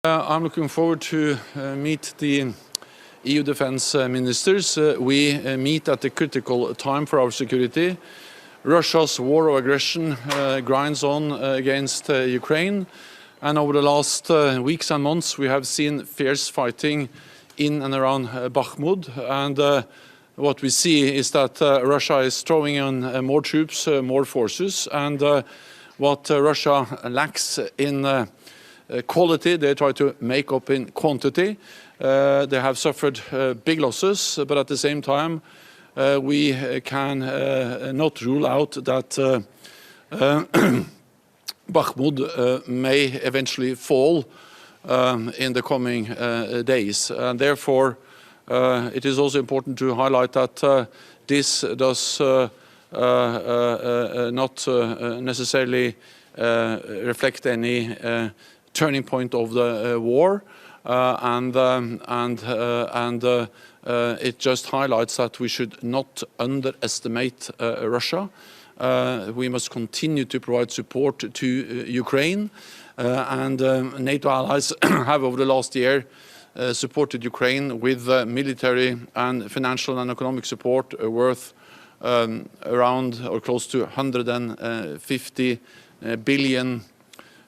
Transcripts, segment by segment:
I'm looking forward to meet the EU defense ministers. We meet at a critical time for our security. Russia's war of aggression grinds on against Ukraine, and over the last weeks and months we have seen fierce fighting in and around Bakhmut, and what we see is that Russia is throwing in more troops, more forces, and what Russia lacks in quality, they try to make up in quantity. They have suffered big losses, but at the same time we can not rule out that Bakhmut may eventually fall in the coming days, and therefore it is also important to highlight that this does not necessarily reflect any turning point of the war, and it just highlights that we should not underestimate Russia. We must continue to provide support to Ukraine, and NATO allies have over the last year supported Ukraine with military and financial and economic support worth around or close to 150 billion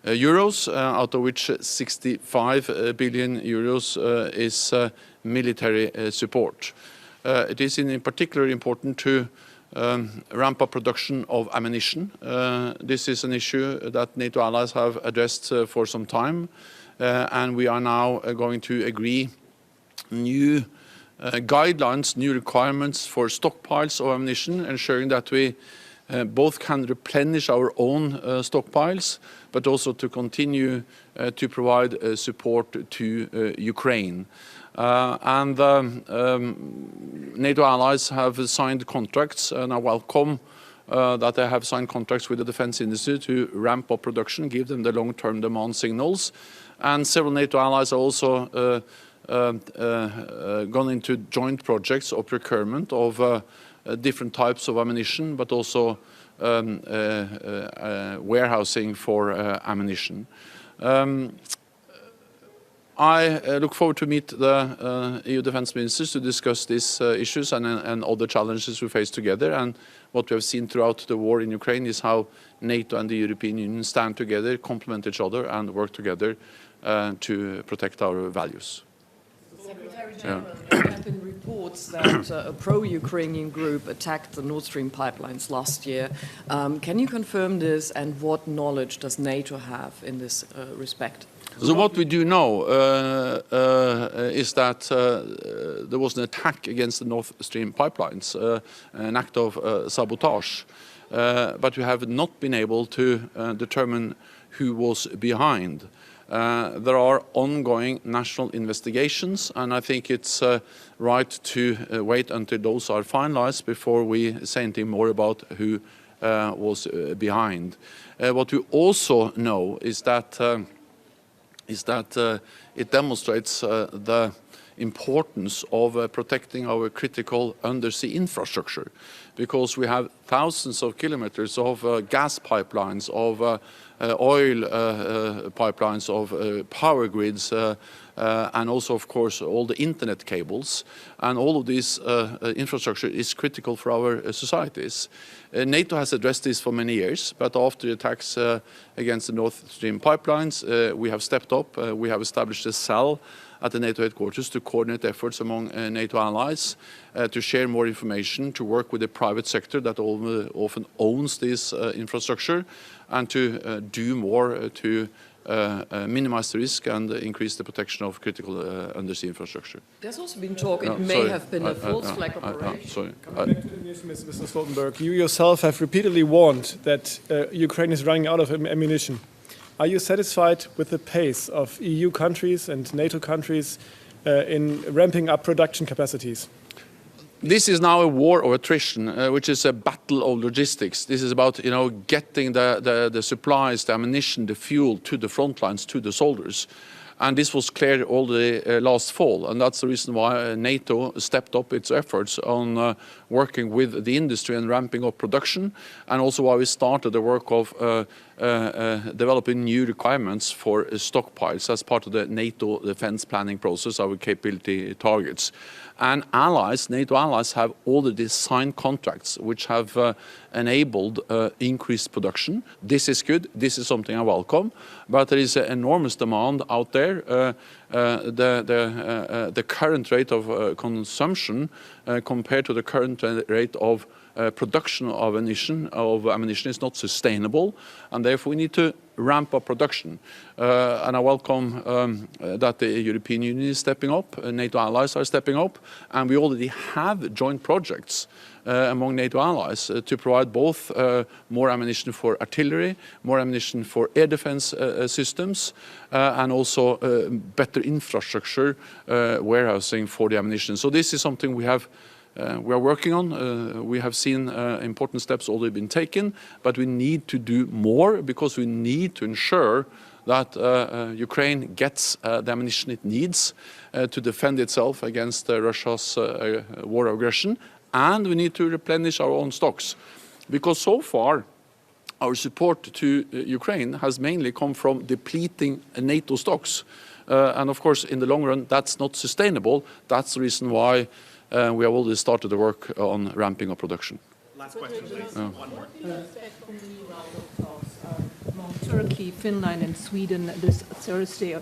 euros, out of which 65 billion euros is military support. It is in particular important to ramp up production of ammunition. This is an issue that NATO allies have addressed for some time, and we are now going to agree new guidelines, new requirements for stockpiles of ammunition, ensuring that we both can replenish our own stockpiles, but also to continue to provide support to Ukraine. NATO allies have signed contracts, and I welcome that they have signed contracts with the defense industry to ramp up production, give them the long-term demand signals. And several NATO allies are also gone into joint projects of procurement of different types of ammunition, but also warehousing for ammunition. I look forward to meet the EU defense ministers to discuss these issues and other challenges we face together. And what we have seen throughout the war in Ukraine is how NATO and the European Union stand together, complement each other, and work together to protect our values. Secretary General, there have been reports that a pro-Ukrainian group attacked the Nord Stream pipelines last year. Can you confirm this, and what knowledge does NATO have in this respect? So what we do know is that there was an attack against the Nord Stream pipelines, an act of sabotage, but we have not been able to determine who was behind. There are ongoing national investigations, and I think it's right to wait until those are finalized before we say anything more about who was behind. What we also know is that it demonstrates the importance of protecting our critical undersea infrastructure, because we have thousands of kilometers of gas pipelines, of oil pipelines, of power grids, and also, of course, all the internet cables. And all of this infrastructure is critical for our societies. NATO has addressed this for many years, but after the attacks against the Nord Stream pipelines, we have stepped up. We have established a cell at the NATO headquarters to coordinate efforts among NATO allies, to share more information, to work with the private sector that often owns this infrastructure, and to do more to minimize the risk and increase the protection of critical undersea infrastructure. There's also been talk it may have been a false flag operation. Coming back to this, Mr. Stoltenberg, you yourself have repeatedly warned that Ukraine is running out of ammunition. Are you satisfied with the pace of EU countries and NATO countries in ramping up production capacities? This is now a war of attrition, which is a battle of logistics. This is about, getting the supplies, the ammunition, the fuel to the front lines, to the soldiers. And this was clear already last fall, and that's the reason why NATO stepped up its efforts on working with the industry and ramping up production, and also why we started the work of developing new requirements for stockpiles as part of the NATO defense planning process, our capability targets. And allies, NATO allies, have already signed contracts which have enabled increased production. This is good. This is something I welcome. But there is an enormous demand out there. The current rate of consumption compared to the current rate of production of ammunition is not sustainable, and therefore we need to ramp up production. And I welcome that the European Union is stepping up, NATO allies are stepping up, and we already have joint projects among NATO allies to provide both more ammunition for artillery, more ammunition for air defense systems, and also better infrastructure warehousing for the ammunition. So this is something we are working on. We have seen important steps already been taken, but we need to do more because we need to ensure that Ukraine gets the ammunition it needs to defend itself against Russia's war of aggression, and we need to replenish our own stocks. Because so far, our support to Ukraine has mainly come from depleting NATO stocks. And of course, in the long run, that's not sustainable. That's the reason why we have already started the work on ramping up production. Last question, please. One more. What do you expect from the round of talks among Turkey, Finland, and Sweden this Thursday?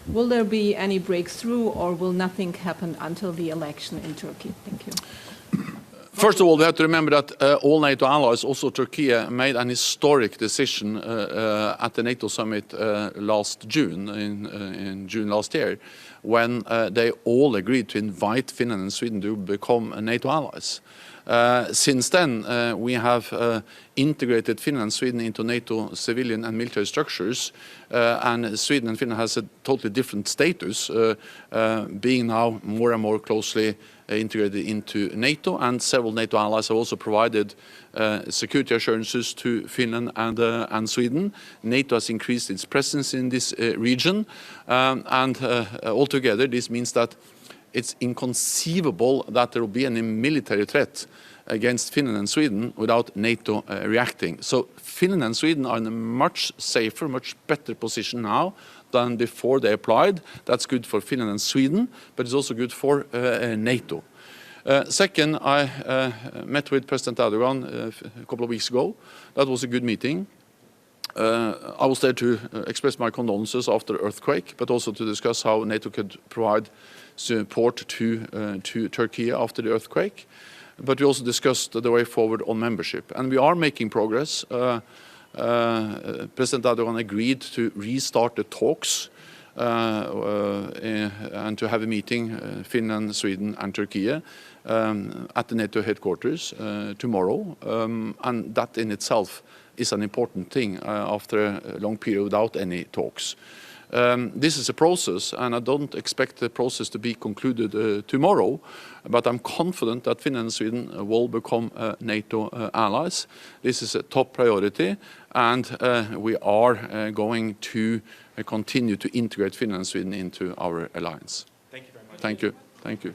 Will there be any breakthrough, or will nothing happen until the election in Turkey? Thank you. First of all, we have to remember that all NATO allies, also Turkey, made an historic decision at the NATO summit last June, in June last year, when they all agreed to invite Finland and Sweden to become NATO allies. Since then, we have integrated Finland and Sweden into NATO civilian and military structures, and Sweden and Finland has a totally different status, being now more and more closely integrated into NATO, and several NATO allies have also provided security assurances to Finland and Sweden. NATO has increased its presence in this region, and altogether this means that it's inconceivable that there will be any military threat against Finland and Sweden without NATO reacting. So Finland and Sweden are in a much safer, much better position now than before they applied. That's good for Finland and Sweden, but it's also good for NATO. Second, I met with President Erdogan a couple of weeks ago. That was a good meeting. I was there to express my condolences after the earthquake, but also to discuss how NATO could provide support to Turkey after the earthquake. But we also discussed the way forward on membership. And we are making progress. President Erdogan agreed to restart the talks and to have a meeting, Finland, Sweden and Turkey, at the NATO headquarters tomorrow. And that in itself is an important thing after a long period without any talks. This is a process, and I don't expect the process to be concluded tomorrow, but I'm confident that Finland and Sweden will become NATO allies. This is a top priority, and we are going to continue to integrate Finland and Sweden into our alliance. Thank you very much. Thank you. Thank you.